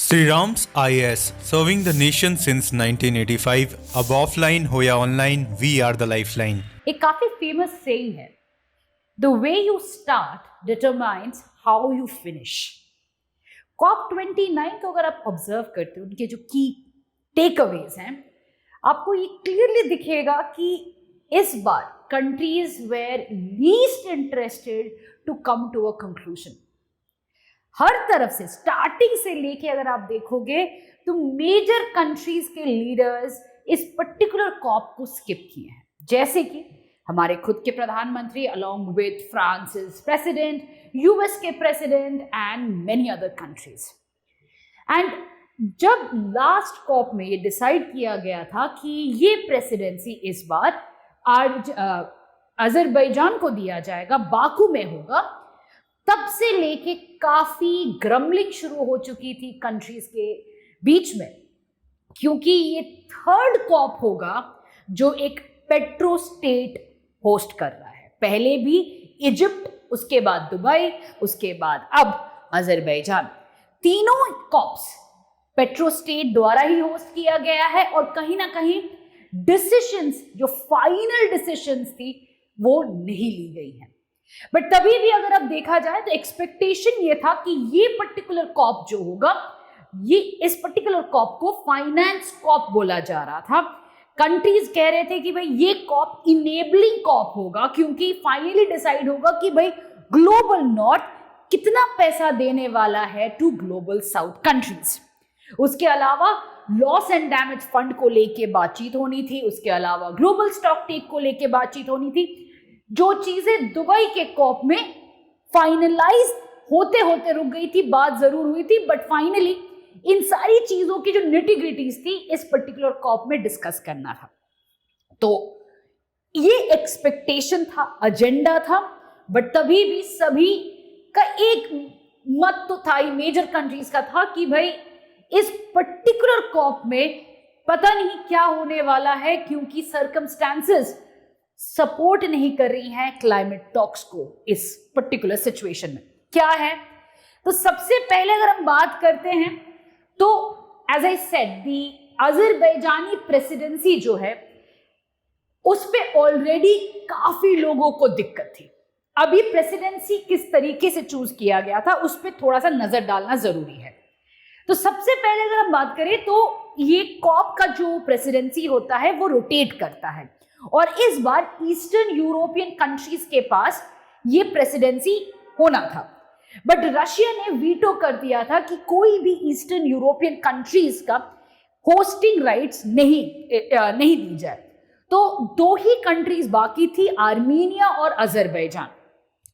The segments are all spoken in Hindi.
Sri Ram's IAS, serving the nation since 1985. अब offline हो या online, we are the lifeline. एक काफी फेमस सेइंग है, the way you start determines how you finish. COP29 को अगर आप ऑब्जर्व करते हो, उनके जो की टेक अवेज हैं, आपको ये क्लियरली दिखेगा कि इस बार countries were least interested to come to a conclusion. हर तरफ से स्टार्टिंग से लेके अगर आप देखोगे तो मेजर कंट्रीज के लीडर्स इस पर्टिकुलर कॉप को स्किप किए हैं, जैसे कि हमारे खुद के प्रधानमंत्री along with France president, US के president and many other countries. And जब लास्ट कॉप में ये डिसाइड किया गया था कि ये प्रेसिडेंसी इस बार आज अजरबैजान को दिया जाएगा, बाकू में होगा, तब से लेके काफी ग्रम्बलिंग शुरू हो चुकी थी कंट्रीज के बीच में, क्योंकि ये थर्ड कॉप होगा जो एक पेट्रो स्टेट होस्ट कर रहा है। पहले भी इजिप्ट, उसके बाद दुबई, उसके बाद अब अजरबैजान। तीनों कॉप्स पेट्रो स्टेट द्वारा ही होस्ट किया गया है और कहीं ना कहीं डिसीजंस, जो फाइनल डिसीजंस थी, वो नहीं ली गई हैं। बट तभी भी अगर अब देखा जाए तो एक्सपेक्टेशन ये था कि ये पर्टिकुलर कॉप जो होगा, ये इस पर्टिकुलर कॉप को फाइनेंस कॉप बोला जा रहा था। कंट्रीज कह रहे थे कि भाई ये कॉप इनेबलिंग कॉप होगा, क्योंकि फाइनली डिसाइड होगा कि भाई ग्लोबल नॉर्थ कितना पैसा देने वाला है टू ग्लोबल साउथ कंट्रीज। उसके अलावा लॉस एंड डैमेज फंड को लेके बातचीत होनी थी, उसके अलावा ग्लोबल स्टॉक टेक को लेके बातचीत होनी थी। जो चीजें दुबई के कॉप में फाइनलाइज होते होते रुक गई थी, बात जरूर हुई थी, बट फाइनली इन सारी चीजों की जो निटी-ग्रिटीज थी इस पर्टिकुलर कॉप में डिस्कस करना था। तो ये एक्सपेक्टेशन था, एजेंडा था, बट तभी भी सभी का एक मत तो था ही, मेजर कंट्रीज का था कि भाई इस पर्टिकुलर कॉप में पता नहीं क्या होने वाला है, क्योंकि सर्कमस्टेंसेस सपोर्ट नहीं कर रही हैं क्लाइमेट टॉक्स को इस पर्टिकुलर सिचुएशन में। क्या है तो सबसे पहले अगर हम बात करते हैं तो as I said, the Azerbaijani presidency जो है उस पे ऑलरेडी काफी लोगों को दिक्कत थी। अभी प्रेसिडेंसी किस तरीके से चूज किया गया था उस पे थोड़ा सा नजर डालना जरूरी है। तो सबसे पहले अगर हम बात करें तो ये कॉप का जो प्रेसिडेंसी होता है वो रोटेट करता है, और इस बार ईस्टर्न यूरोपियन कंट्रीज के पास ये प्रेसिडेंसी होना था, बट रशिया ने वीटो कर दिया था कि कोई भी ईस्टर्न यूरोपियन कंट्रीज का होस्टिंग राइट्स नहीं दी जाए। तो दो ही कंट्रीज बाकी थी, आर्मीनिया और अजरबैजान,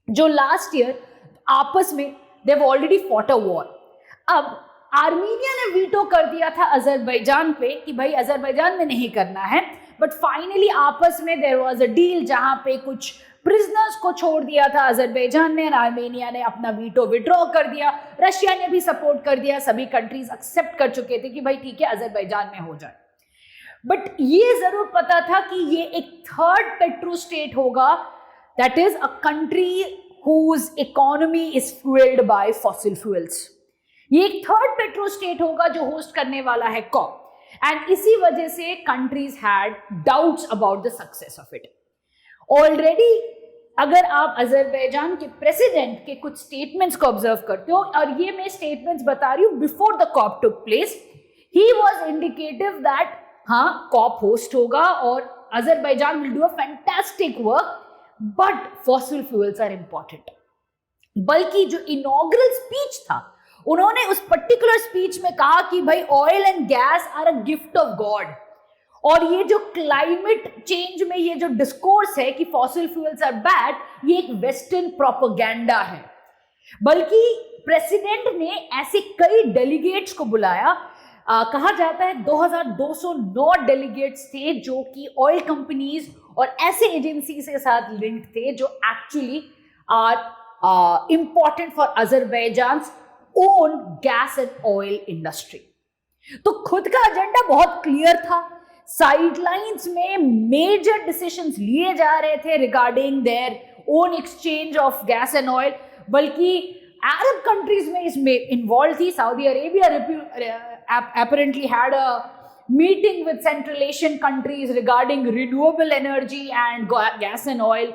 जो लास्ट ईयर आपस में they have already fought a war. अब आर्मीनिया ने वीटो कर दिया था अजरबैजान पे कि भाई अजरबैजान में नहीं करना है, बट फाइनली आपस में देयर वाज अ डील जहां पे कुछ प्रिजनर्स को छोड़ दिया था अजरबैजान ने, आर्मेनिया ने अपना वीटो विड्रॉ कर दिया, रशिया ने भी सपोर्ट कर दिया, सभी कंट्रीज एक्सेप्ट कर चुके थे कि भाई ठीक है अजरबैजान में हो जाए। बट ये जरूर पता था कि ये एक थर्ड पेट्रो स्टेट होगा, that is a country whose economy is fuelled by fossil fuels. ये एक थर्ड पेट्रो स्टेट होगा जो होस्ट करने वाला है कॉप, एंड इसी वजह से countries had doubts about the success of it. Already अगर आप अजरबैजान के प्रेसिडेंट के कुछ स्टेटमेंट्स को ऑब्जर्व करते हो, और ये मैं स्टेटमेंट्स बता रही हूं before the COP took place, he was indicative that हाँ कॉप होस्ट होगा और Azerbaijan will do a fantastic work, but fossil fuels are important. बल्कि जो इनॉग्रल स्पीच था, उन्होंने उस पर्टिकुलर स्पीच में कहा कि भाई oil and gas are a gift of God, और ये जो क्लाइमेट चेंज में ये जो डिस्कोर्स है कि फॉसिल फ्यूल्स आर बैड, ये एक वेस्टर्न प्रोपेगेंडा है। बल्कि प्रेसिडेंट ने ऐसे कई डेलीगेट्स को बुलाया, कहा जाता है 2209 डेलीगेट्स थे जो कि ऑयल कंपनीज और ऐसे एजेंसी के साथ लिंक्ड थे जो actually are important for Azerbaijan own gas and oil industry. तो खुद का एजेंडा बहुत क्लियर था, साइडलाइंस में मेजर डिसीजंस लिए जा रहे थे regarding their own exchange of gas and oil, बल्कि अरब कंट्रीज में इसमें इन्वॉल्व थी. Saudi Arabia apparently had a meeting with Central Asian countries regarding renewable energy and gas and oil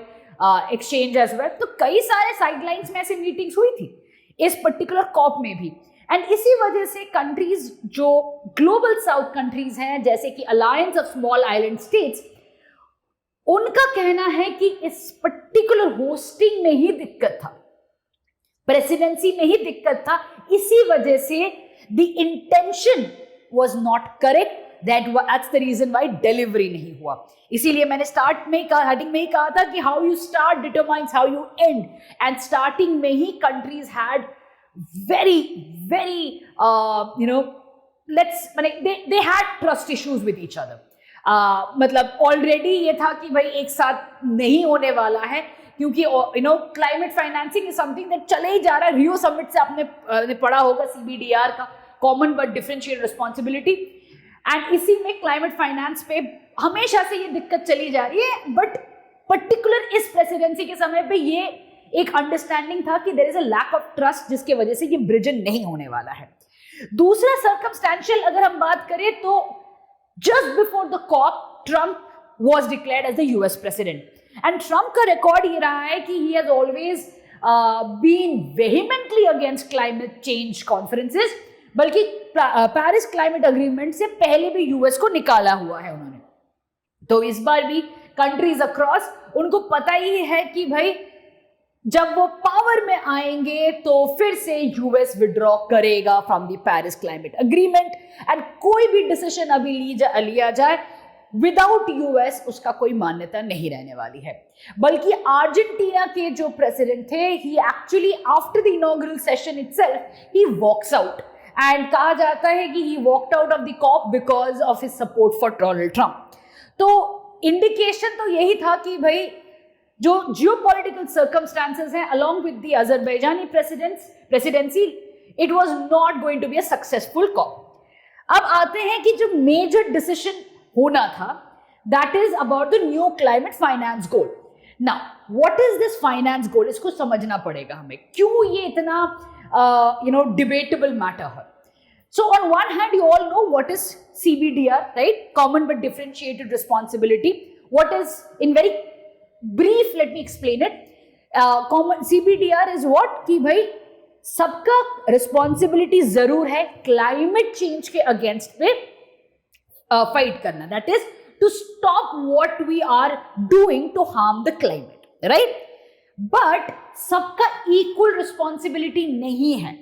exchange as well. तो कई सारे साइडलाइंस में ऐसे मीटिंग्स हुई थी इस पर्टिकुलर कॉप में भी. एंड इसी वजह से कंट्रीज जो ग्लोबल साउथ कंट्रीज हैं, जैसे कि alliance of small island states, उनका कहना है कि इस पर्टिकुलर होस्टिंग में ही दिक्कत था, प्रेसिडेंसी में ही दिक्कत था. इसी वजह से the intention was not correct, that's the reason why delivery नहीं हुआ. इसीलिए मैंने हेडिंग में ही कहा था कि how you start determines how you end, and starting में ही countries had very they had trust issues with each other. मतलब ऑलरेडी ये था कि भाई एक साथ नहीं होने वाला है, क्योंकि climate financing is something that चले ही जा रहा है. रियो समिट से आपने पढ़ा होगा CBDR का, common but differentiated responsibility, and इसी में क्लाइमेट फाइनेंस पे हमेशा से ये दिक्कत चली जा रही है. बट पर्टिकुलर इस प्रेसिडेंसी के समय पे ये एक अंडरस्टैंडिंग था कि there is a lack of trust, जिसके वजह से ये ब्रिज नहीं होने वाला है. दूसरा सर्कमस्टेंशियल अगर हम बात करें तो just before the COP Trump was declared as the US president, and Trump का रिकॉर्ड ये रहा है कि he has always been vehemently against climate change conferences, बल्कि पेरिस क्लाइमेट अग्रीमेंट से पहले भी यूएस को निकाला हुआ है उन्होंने. तो इस बार भी कंट्रीज अक्रॉस उनको पता ही है कि भाई जब वो पावर में आएंगे तो फिर से यूएस विड्रॉ करेगा from the Paris climate agreement, and कोई भी डिसीजन अभी लिया जाए विदाउट यूएस उसका कोई मान्यता नहीं रहने वाली है. बल्कि अर्जेंटीना के जो प्रेसिडेंट थे, he actually after the inaugural session itself ही वॉक्स आउट, एंड कहा जाता है कि he walked out of the COP because of his support for Donald Trump. तो इंडिकेशन तो यही था कि भाई जो जियोपॉलिटिकल सर्कमस्टांसेस हैं along with the Azerbaijani presidency, it was not going to be a successful COP. अब आते हैं कि जो मेजर डिसीजन होना था, that is about the new climate finance goal. Now, what is this finance goal? इसको समझना पड़ेगा हमें, क्यों ये इतना debatable matter है. So on one hand, you all know what is CBDR, right? Common but differentiated responsibility. What is, in very brief, let me explain it. Common CBDR is what कि भाई सबका रिस्पॉन्सिबिलिटी जरूर है क्लाइमेट चेंज के अगेंस्ट पे फाइट करना, that is to stop what we are doing to harm the climate, right. But सबका इक्वल रिस्पॉन्सिबिलिटी नहीं है.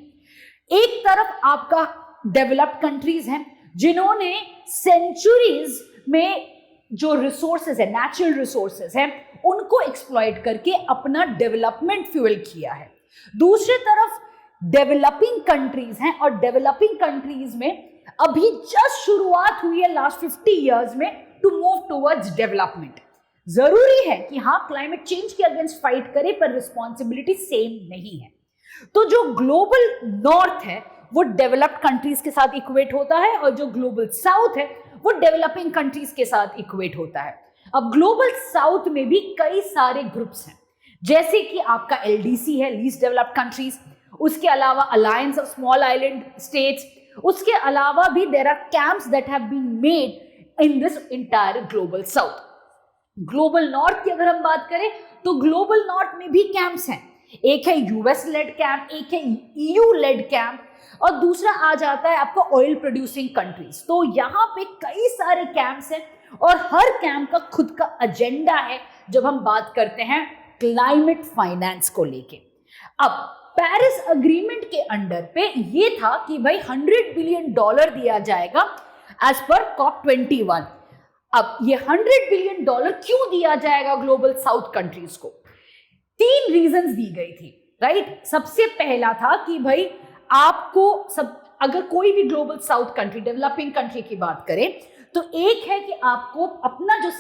एक तरफ आपका डेवलप्ड कंट्रीज हैं जिन्होंने सेंचुरीज में जो रिसोर्सेज है, नेचुरल रिसोर्सेज हैं, उनको एक्सप्लॉइट करके अपना डेवलपमेंट फ्यूल किया है. दूसरी तरफ डेवलपिंग कंट्रीज हैं, और डेवलपिंग कंट्रीज में अभी जस्ट शुरुआत हुई है लास्ट 50 इयर्स में टू मूव टुवर्ड्स डेवलपमेंट. जरूरी है कि हाँ क्लाइमेट चेंज के अगेंस्ट फाइट करे, पर रिस्पॉन्सिबिलिटी सेम नहीं है. तो जो ग्लोबल नॉर्थ है वो डेवलप्ड कंट्रीज के साथ इक्वेट होता है, और जो ग्लोबल साउथ है वो डेवलपिंग कंट्रीज के साथ इक्वेट होता है. अब ग्लोबल साउथ में भी कई सारे ग्रुप्स हैं, जैसे कि आपका LDC है, लीस्ट डेवलप्ड कंट्रीज, उसके अलावा alliance of small island states, उसके अलावा भी there are camps that have been made in this entire global south. Global north की अगर हम बात करें तो ग्लोबल नॉर्थ में भी कैंप्स हैं. एक है यूएस लेड कैंप, एक है EU लेड कैंप, और दूसरा आ जाता है आपका ऑयल प्रोड्यूसिंग कंट्रीज. तो यहाँ पे कई सारे कैंप्स हैं, और हर कैंप का खुद का एजेंडा है जब हम बात करते हैं क्लाइमेट फाइनेंस को लेके. अब पेरिस अग्रीमेंट के अंडर पे ये था कि भाई $100 बिलियन दिया जाएगा एज पर COP21. अब ये $100 बिलियन क्यों दिया जाएगा ग्लोबल साउथ कंट्रीज को? 3 रीजंस दी गई थी, राइट. सबसे पहला था कि भाई आपको अगर कोई भी global south country, developing country की बात करें, तो एक है कि आपको अपना जो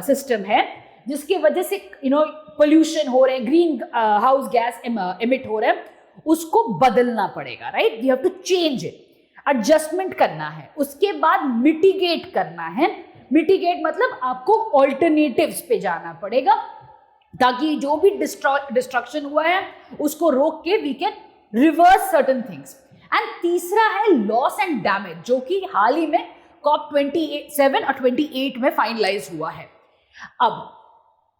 सिस्टम है जिसकी वजह से पोल्यूशन हो रहे हैं, ग्रीन हाउस गैस एमिट हो रहे हैं, उसको बदलना पड़ेगा, right. You have to change it, adjustment करना है. उसके बाद मिटिगेट करना है. मिटिगेट मतलब आपको ऑल्टरनेटिव्स पे जाना पड़ेगा, ताकि जो भी डिस्ट्रक्शन हुआ है उसको रोक के we can reverse certain things. And तीसरा है लॉस एंड डैमेज, जो कि हाल ही में COP 27 और 28 में फाइनलाइज हुआ है। अब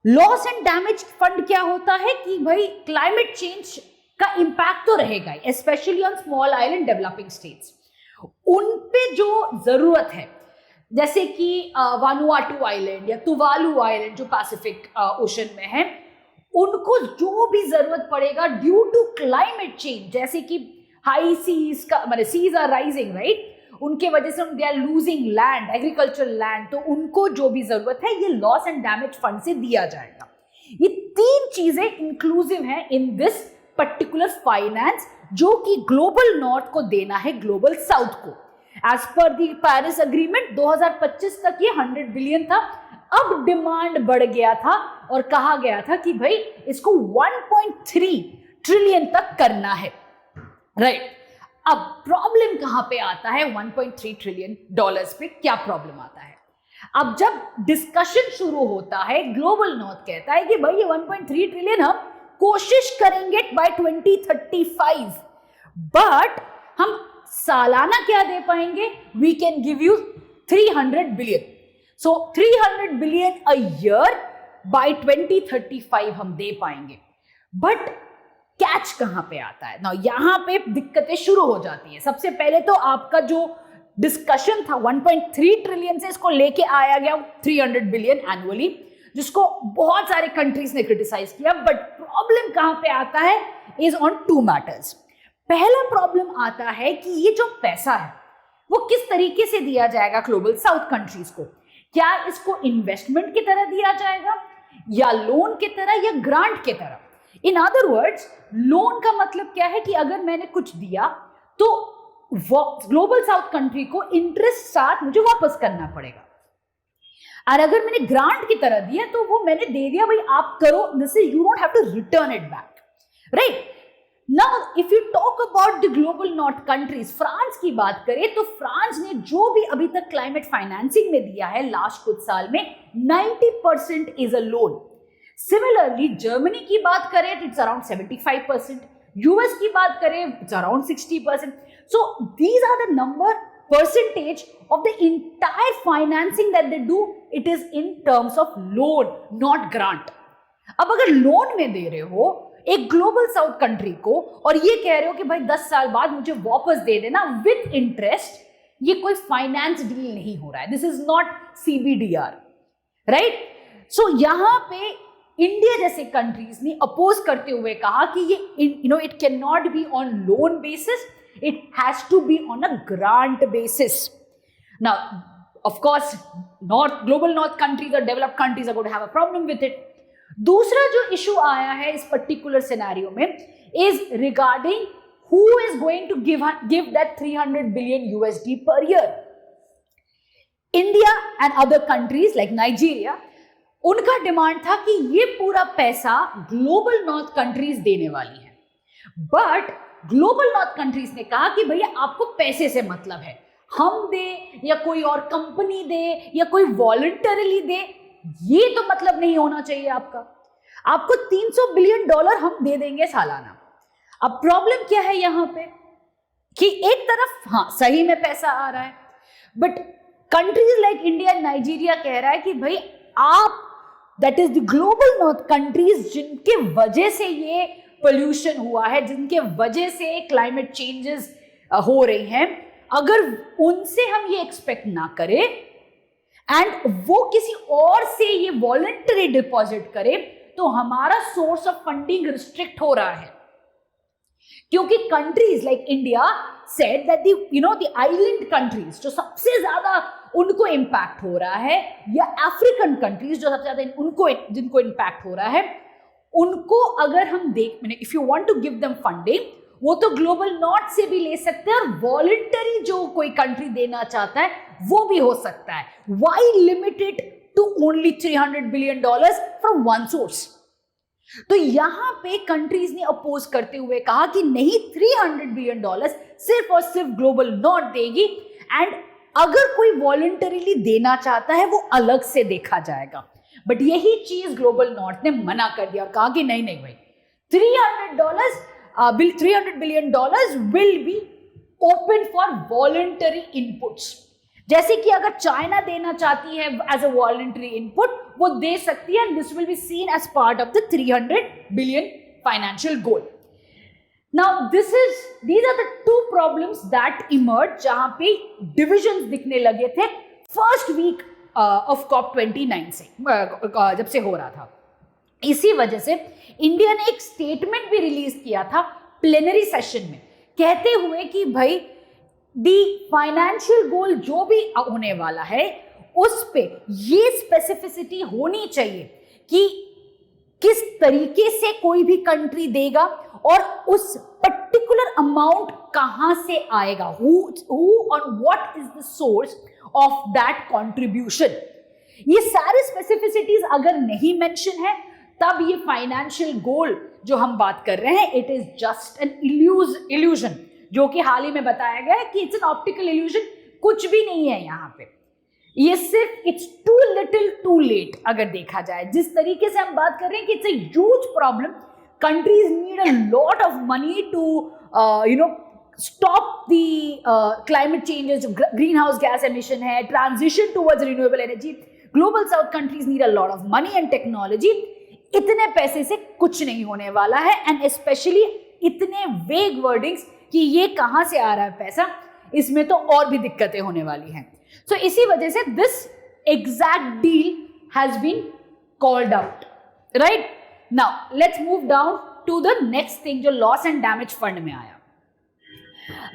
लॉस एंड डैमेज फंड क्या होता है कि भाई क्लाइमेट चेंज का इंपैक्ट तो रहेगा, specially on small island developing states. उन पे जो जरूरत है, जैसे कि वानुआटू आइलैंड या तुवालू आइलैंड जो पैसिफिक ओशन में है, उनको जो भी जरूरत पड़ेगा ड्यू टू क्लाइमेट चेंज, जैसे कि हाई सीज का मतलब सीज आर राइजिंग राइट, उनके वजह से they are losing land, agricultural land, तो उनको जो भी जरूरत है ये लॉस एंड डैमेज फंड से दिया जाएगा। ये तीन चीजें इंक्लूसिव हैं इन दिस पर्टिकुलर फाइनेंस, जो कि ग्लोबल नॉर्थ को देना है ग्लोबल साउथ को। As per the Paris agreement 2025 तक ये 100 बिलियन था। अब डिमांड बढ़ गया था और कहा गया था कि भाई इसको 1.3 ट्रिलियन तक करना है, राइट। अब प्रॉब्लम कहां पे आता है? 1.3 ट्रिलियन डॉलर्स पे क्या प्रॉब्लम आता है? अब जब डिस्कशन शुरू होता है, ग्लोबल नॉर्थ कहता है कि भाई ये 1.3 ट्रिलियन हम कोशिश करेंगे बाय 2035, बट हम सालाना क्या दे पाएंगे? We can give you 300 billion. So 300 billion a year by 2035 हम दे पाएंगे। बट कैच कहां पे आता है ना? यहां पे दिक्कतें शुरू हो जाती है। सबसे पहले तो आपका जो डिस्कशन था 1.3 ट्रिलियन से इसको लेके आया गया 300 बिलियन एनुअली, जिसको बहुत सारे कंट्रीज ने क्रिटिसाइज किया। बट प्रॉब्लम कहां पे आता है इज ऑन टू मैटर्स। पहला प्रॉब्लम आता है कि ये जो पैसा है वो किस तरीके से दिया जाएगा ग्लोबल साउथ कंट्रीज को। क्या इसको इन्वेस्टमेंट की तरह दिया जाएगा, या लोन की तरह, या ग्रांट की तरह? इन अदर वर्ड्स, लोन का मतलब क्या है कि अगर मैंने कुछ दिया तो ग्लोबल साउथ कंट्री को इंटरेस्ट साथ मुझे वापस करना पड़ेगा, और अगर मैंने ग्रांट की तरह दिया तो वो मैंने दे दिया, भाई आप करो, this is, you don't have to return it back, right. Now if you talk about the global north countries, France की बात करें तो फ्रांस ने जो भी अभी तक क्लाइमेट फाइनेंसिंग में दिया है लास्ट कुछ साल में, 90% is a loan. Similarly Germany की बात करें तो इट्स अराउंड 75%, यूएस की बात करें it's around 60%. So these are the number percentage of the entire financing that they do. It is in terms of loan, not grant. अब अगर लोन में दे रहे हो एक ग्लोबल साउथ कंट्री को और ये कह रहे हो कि भाई 10 साल बाद मुझे वापस दे देना विद इंटरेस्ट, ये कोई फाइनेंस डील नहीं हो रहा है. This is not CBDR, right? So यहां पे इंडिया जैसे कंट्रीज ने अपोज करते हुए कहा कि ये it can not be on loan basis, it has to be on a grant basis. Now, of course, global north countries or developed countries are going to have a problem with it. दूसरा जो issue आया है इस particular scenario में is regarding who is going to give that 300 billion USD per year. India and other countries like Nigeria, उनका डिमांड था कि ये पूरा पैसा ग्लोबल नॉर्थ कंट्रीज देने वाली है, बट ग्लोबल नॉर्थ कंट्रीज ने कहा कि भैया आपको पैसे से मतलब है, हम दे या कोई और कंपनी दे या कोई वॉलंटरीली दे, ये तो मतलब नहीं होना चाहिए आपको $300 बिलियन हम दे देंगे सालाना. अब प्रॉब्लम क्या है यहां पे कि एक तरफ हाँ सही में पैसा आ रहा है, but countries like India and Nigeria कह रहा है कि भाई आप, that is the global north countries जिनके वजह से ये पोल्यूशन हुआ है, जिनके वजह से क्लाइमेट चेंजेस हो रही हैं, अगर उनसे हम ये एक्सपेक्ट ना करें एंड वो किसी और से ये वॉलंटरी डिपॉजिट करे तो हमारा सोर्स ऑफ फंडिंग रिस्ट्रिक्ट हो रहा है. क्योंकि countries like India said that the island countries जो सबसे ज्यादा उनको इंपैक्ट हो रहा है, या अफ्रीकन कंट्रीज जो सबसे ज्यादा जिनको इंपैक्ट हो रहा है, उनको अगर हम if you want to give them funding, वो तो ग्लोबल नॉर्थ से भी ले सकते हैं और वॉलंटरी जो कोई कंट्री देना चाहता है वो भी हो सकता है. Why limited to only $300 billion from one source? तो यहां पे कंट्रीज ने अपोज करते हुए कहा कि नहीं, $300 बिलियन सिर्फ और सिर्फ ग्लोबल नॉर्थ देगी, एंड अगर कोई वॉलंटरीली देना चाहता है वो अलग से देखा जाएगा. बट यही चीज ग्लोबल नॉर्थ ने मना कर दिया और कहा कि नहीं भाई, $300 $300 billion will be open for voluntary inputs. जैसे कि अगर चाइना देना चाहती है एज अ वॉलंटरी इनपुट, वो दे सकती है, and this will be seen as part of the 300 billion financial goal. Now these are the two problems that emerged, जहां पे डिविजन्स दिखने लगे थे फर्स्ट वीक ऑफ COP29 से, जब से हो रहा था. इसी वजह से इंडिया ने एक स्टेटमेंट भी रिलीज किया था प्लेनरी सेशन में, कहते हुए कि भाई दी फाइनेंशियल गोल जो भी होने वाला है उस पे ये स्पेसिफिसिटी होनी चाहिए कि किस तरीके से कोई भी कंट्री देगा और उस पर्टिकुलर अमाउंट कहां से आएगा, who और what is the source of that contribution. ये सारे स्पेसिफिसिटीज अगर नहीं मेंशन है तब ये फाइनेंशियल गोल जो हम बात कर रहे हैं it is just an illusion, जो कि हाल ही में बताया गया है कि इट्स एन ऑप्टिकल इल्यूजन, कुछ भी नहीं है यहाँ पे. ये सिर्फ it's too little too late अगर देखा जाए. जिस तरीके से हम बात कर रहे हैं कि it's a huge problem, countries need a lot of money to stop the climate changes, greenhouse gas emission है, transition towards renewable energy. Global South countries need a lot of money and technology. इतने पैसे से कुछ नहीं होने वाला है, and especially इतने vague wordings कि ये कहाँ से आ रहा है पैसा, इसमें तो और भी दिक्कतें होने वाली हैं. So इसी वजह से this exact deal has been called out, right? Now let's move down to the next thing जो loss and damage fund में आया.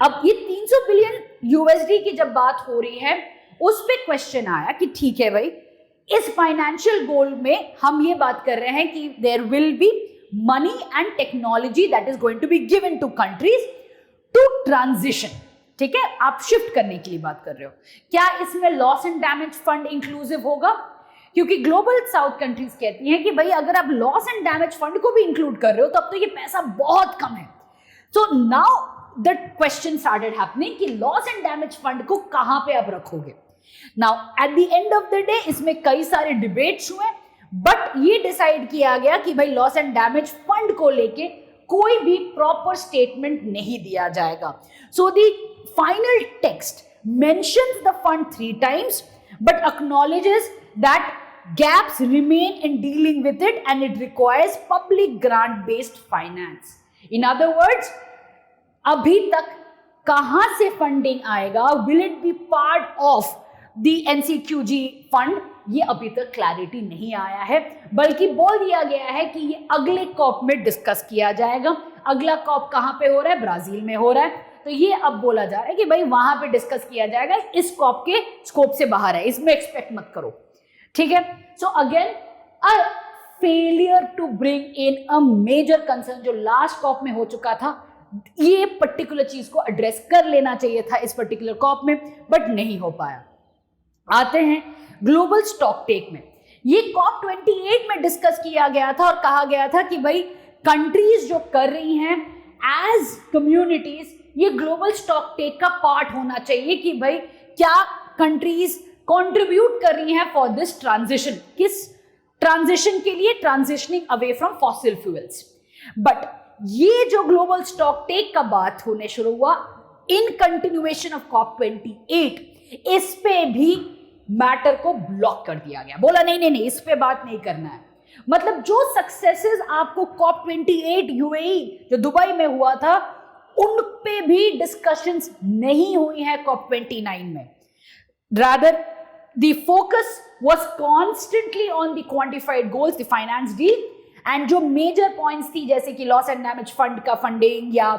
अब ये 300 बिलियन यूएसडी की जब बात हो रही है उस पे क्वेश्चन आया कि ठीक है भाई, इस फाइनेंशियल गोल में हम ये बात कर रहे हैं कि there will be money and technology that is going to be given to countries to transition. ठीक है, आप शिफ्ट करने के लिए बात कर रहे हो. क्या इसमें loss and damage fund inclusive होगा? क्योंकि ग्लोबल साउथ कंट्रीज कहती हैं कि भाई अगर आप लॉस एंड डैमेज फंड को भी इंक्लूड कर रहे हो तब तो ये पैसा बहुत कम है. So now the question started happening कि loss and damage fund को कहां पे अब रखोगे. Now at the end of the day इसमें कई सारे डिबेट्स हुए, बट ये डिसाइड किया गया कि भाई लॉस एंड डैमेज फंड को लेके कोई भी प्रॉपर स्टेटमेंट नहीं दिया जाएगा. So the final text mentions the fund 3 times but acknowledges that gaps remain in dealing with it and it requires public grant based finance. In other words, अभी तक कहां से फंडिंग आएगा, will it be part of the NCQG fund, ये अभी तक क्लैरिटी नहीं आया है, बल्कि बोल दिया गया है कि ये अगले कॉप में डिस्कस किया जाएगा. अगला कॉप कहां पे हो रहा है? ब्राजील में हो रहा है. तो ये अब बोला जा रहा है कि भाई वहां पे डिस्कस किया जाएगा, इस कॉप के स्कोप से बाहर है, इसमें एक्सपेक्ट मत करो. ठीक है. So again a failure to bring in a major concern जो लास्ट कॉप में हो चुका था. ये पर्टिकुलर चीज को एड्रेस कर लेना चाहिए था इस पर्टिकुलर कॉप में, बट नहीं हो पाया. आते हैं ग्लोबल स्टॉक टेक में. ये COP28 में डिस्कस किया गया था और कहा गया था कि भाई कंट्रीज जो कर रही हैं एज कम्युनिटीज, ये ग्लोबल स्टॉक टेक का पार्ट होना चाहिए कि भाई क्या कंट्रीज कंट्रीब्यूट कर रही हैं फॉर दिस ट्रांजिशन. किस ट्रांजिशन के लिए? Transitioning away from fossil fuels. But ये जो ग्लोबल स्टॉक टेक का बात होने शुरू हुआ इन कंटिन्यूएशन ऑफ COP28, इस पे भी मैटर को ब्लॉक कर दिया गया. बोला नहीं, इस पे बात नहीं करना है. मतलब जो सक्सेसेस आपको COP28 UAE जो दुबई में हुआ था उन पे भी डिस्कशंस नहीं हुई है COP29 में. Rather the focus was constantly on the quantified goals, the finance deal, and जो मेजर पॉइंट्स थी जैसे कि लॉस एंड डैमेज फंड का फंडिंग या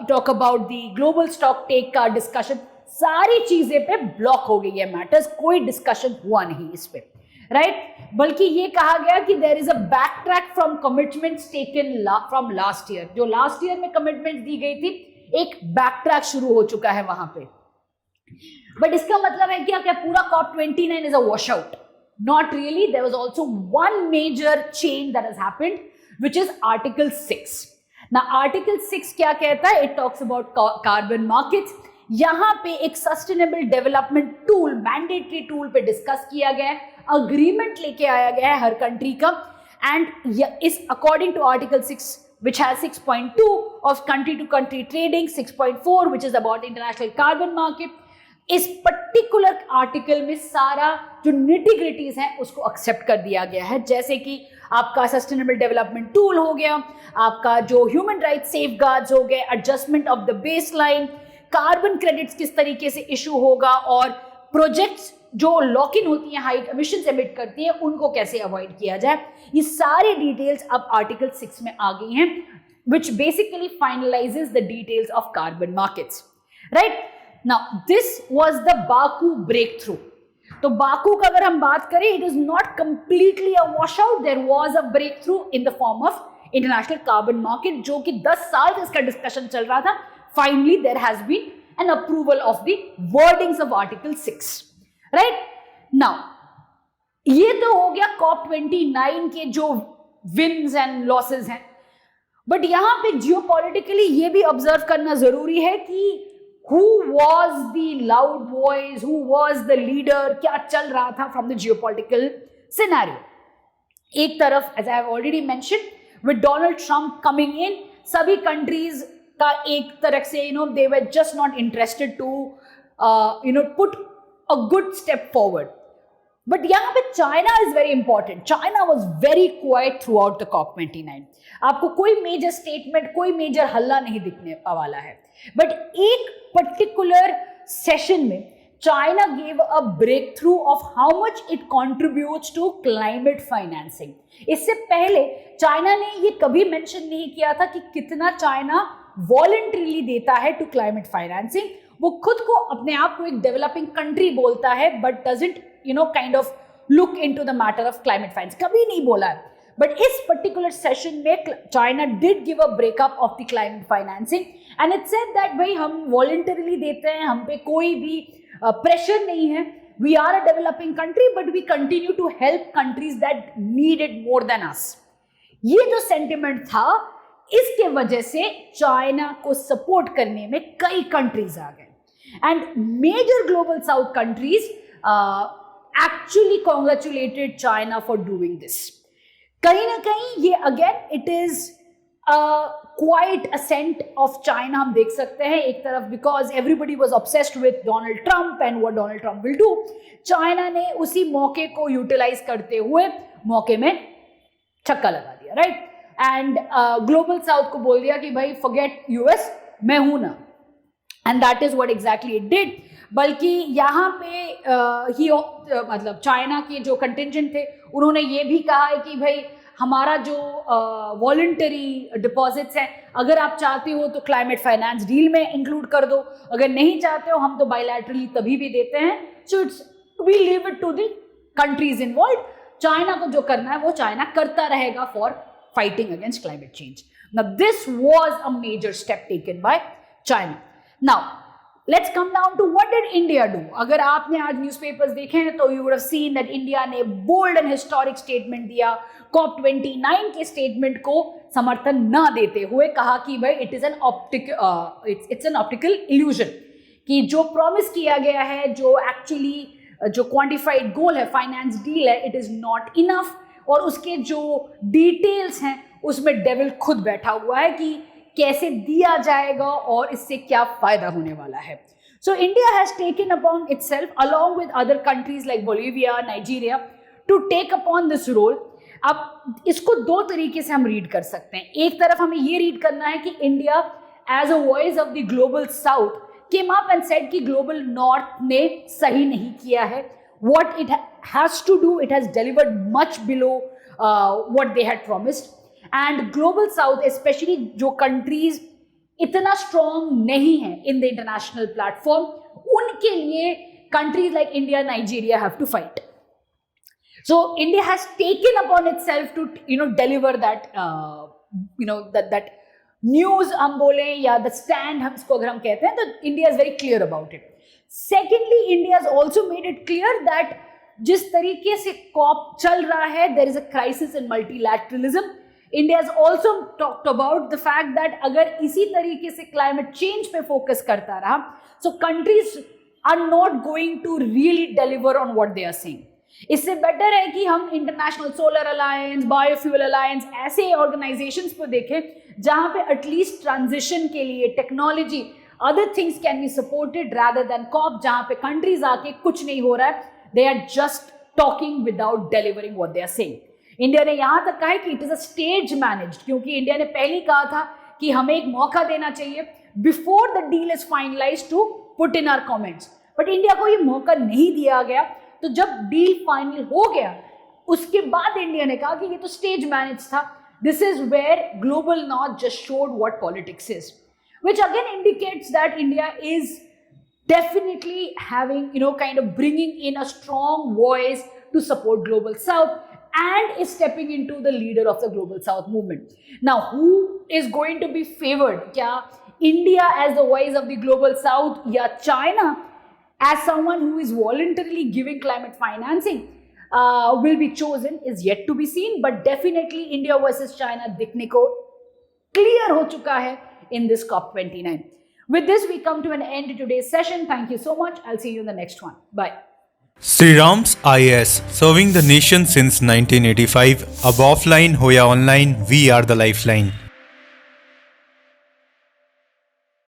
talk about the global stock take का डिस्कशन, सारी चीजें पे ब्लॉक हो गई है मैटर्स. कोई डिस्कशन हुआ नहीं इस पे, राइट. बल्कि ये कहा गया कि there is a back track from commitments taken from last year. जो लास्ट ईयर में कमिटमेंट दी गई थी, एक बैक ट्रैक शुरू हो चुका है वहां पे. बट इसका मतलब है क्या पूरा COP29 is a wash out? Not really. There was also one major change that has happened, which is Article 6. Now, Article 6 क्या कहता है? It talks about carbon markets. यहाँ पे एक sustainable development tool, mandatory tool पे डिस्कस किया गया है, अग्रीमेंट लेके आया गया है हर कंट्री का. एंड इस according to article 6 which has 6.2 of country to country trading, 6.4 which is about international carbon market. इस पर्टिकुलर आर्टिकल में सारा जो निटी-ग्रिटीज हैं उसको एक्सेप्ट कर दिया गया है, जैसे कि आपका सस्टेनेबल डेवलपमेंट टूल हो गया, आपका जो ह्यूमन राइट्स सेफगार्ड्स हो गए, adjustment of the baseline, carbon credits किस तरीके से इशू होगा, और प्रोजेक्ट्स जो लॉक इन होती हैं, हाई एमिशंस एमिट करती हैं, उनको कैसे अवॉइड किया जाए। ये सारी डिटेल्स अब आर्टिकल 6 में आ गई हैं, which basically finalizes the details of carbon markets, right? Now this was the Baku breakthrough. तो बाकू का अगर हम बात करें, it is not completely a washout. There was a breakthrough in the form of international carbon market, जो कि 10 साल से इसका डिस्कशन चल रहा था. Finally there has been an approval of the wordings of Article 6, right? Now ये तो हो गया COP29 के जो wins and losses हैं, बट यहां पे जियोपॉलिटिकली ये भी ऑब्जर्व करना जरूरी है कि who was the loud voice, who was the leader, क्या चल रहा था from the geopolitical scenario. एक तरफ, as I have already mentioned, with Donald Trump coming in, सभी countries का एक तरह से they were just not interested to put a good step forward. But यहाँ पे China is very important. China was very quiet throughout the COP29. आपको कोई मेजर स्टेटमेंट, कोई मेजर हल्ला नहीं दिखने वाला है. बट एक पर्टिकुलर सेशन में China gave a breakthrough of how much it contributes to climate financing. इससे पहले चाइना ने ये कभी मेंशन नहीं किया था कि कितना चाइना वॉलंटरीली देता है टू क्लाइमेट फाइनेंसिंग. वो खुद को अपने आप को एक डेवलपिंग कंट्री बोलता है, but doesn't kind of look into the matter of climate finance, कभी नहीं बोला है. बट इस पर्टिकुलर सेशन में China did give a breakup of the climate financing and it said that भाई हम वॉलंटरीली देते हैं, हम पे कोई भी प्रेशर नहीं है. We are a developing country but we continue to help countries that need it more than us. ये जो सेंटिमेंट था, इसके वजह से चाइना को सपोर्ट करने में कई कंट्रीज आ गए and major global south countries actually congratulated China for doing this. कहीं ना कहीं ये again it is quite ascent of China हम देख सकते हैं एक तरफ, because everybody was obsessed with Donald Trump and what Donald Trump will do. China ने उसी मौके को यूटिलाइज करते हुए मौके में छक्का लगा दिया, राइट? एंड ग्लोबल साउथ को बोल दिया कि भाई forget US, मैं हूं ना. And that is what exactly it did. बल्कि यहाँ पे मतलब चाइना के जो कंटिजेंट थे उन्होंने ये भी कहा है कि भाई हमारा जो वॉलंटरी डिपॉजिट्स हैं, अगर आप चाहते हो तो क्लाइमेट फाइनेंस डील में इंक्लूड कर दो, अगर नहीं चाहते हो हम तो बायलैटरली तभी भी देते हैं. So it's we leave it to the countries involve. China को जो करना है वो चाइना करता रहेगा for fighting against climate change. Now this was a major step taken by China. Now let's come down to what did India do. अगर आपने आज न्यूज़पेपर्स देखे हैं तो you would have seen that India ने बोल्ड एंड हिस्टोरिक स्टेटमेंट दिया. COP29 के स्टेटमेंट को समर्थन न देते हुए कहा कि भाई it is an optical illusion, कि जो प्रॉमिस किया गया है, जो एक्चुअली जो क्वांटिफाइड गोल है, फाइनेंस डील है, इट इज नॉट इनफ. और उसके जो डिटेल्स हैं उसमें डेविल खुद बैठा हुआ है कि कैसे दिया जाएगा और इससे क्या फायदा होने वाला है. So India has taken upon itself along with other countries like Bolivia, Nigeria to take upon this role. अब इसको दो तरीके से हम रीड कर सकते हैं. एक तरफ हमें ये रीड करना है कि India as a voice of the global south came up and said कि ग्लोबल नॉर्थ ने सही नहीं किया है. What it has to do, it has delivered much below what they had promised. And global south specially जो कंट्रीज इतना स्ट्रॉन्ग नहीं है इन द इंटरनेशनल प्लेटफॉर्म, उनके लिए countries like India, Nigeria have to fight. So India has taken upon itself to deliver that that news हम बोले या the stand हम इसको अगर हम कहते हैं तो India is very clear about it. Secondly, India has also made it clear that जिस तरीके से COP चल रहा है, there is a crisis in multilateralism. India has also talked about the fact that अगर इसी तरीके से climate change पे focus करता रहा, so countries are not going to really deliver on what they are saying. इससे बेटर है कि हम international solar alliance, biofuel alliance, ऐसे ऑर्गेनाइजेशंस को देखें जहां पे एटलीस्ट ट्रांजिशन के लिए technology other things can be supported rather than COP, जहां पे कंट्रीज आके कुछ नहीं हो रहा है, they are just talking without delivering what they are saying. India ने यहां तक कहा है कि it is a stage managed, क्योंकि इंडिया ने पहले ही कहा था कि हमें एक मौका देना चाहिए before the deal is finalised to put in our comments, but India को ये मौका नहीं दिया गया। तो जब डील फाइनल हो गया उसके बाद इंडिया ने कहा कि ये तो स्टेज मैनेज था। This is where global north just showed what politics is, which again indicates that India is definitely having, kind of bringing in a strong voice to support Global South and is stepping into the leader of the Global South movement. Now, who is going to be favored? Kya India as the voice of the Global South ya China as someone who is voluntarily giving climate financing will be chosen is yet to be seen, but definitely India versus China दिखने को clear हो चुका है in this COP29. With this, we come to an end to today's session. Thank you so much. I'll see you in the next one. Bye. Sri Ram's IAS, serving the nation since 1985. Ab offline, hoya online, we are the lifeline.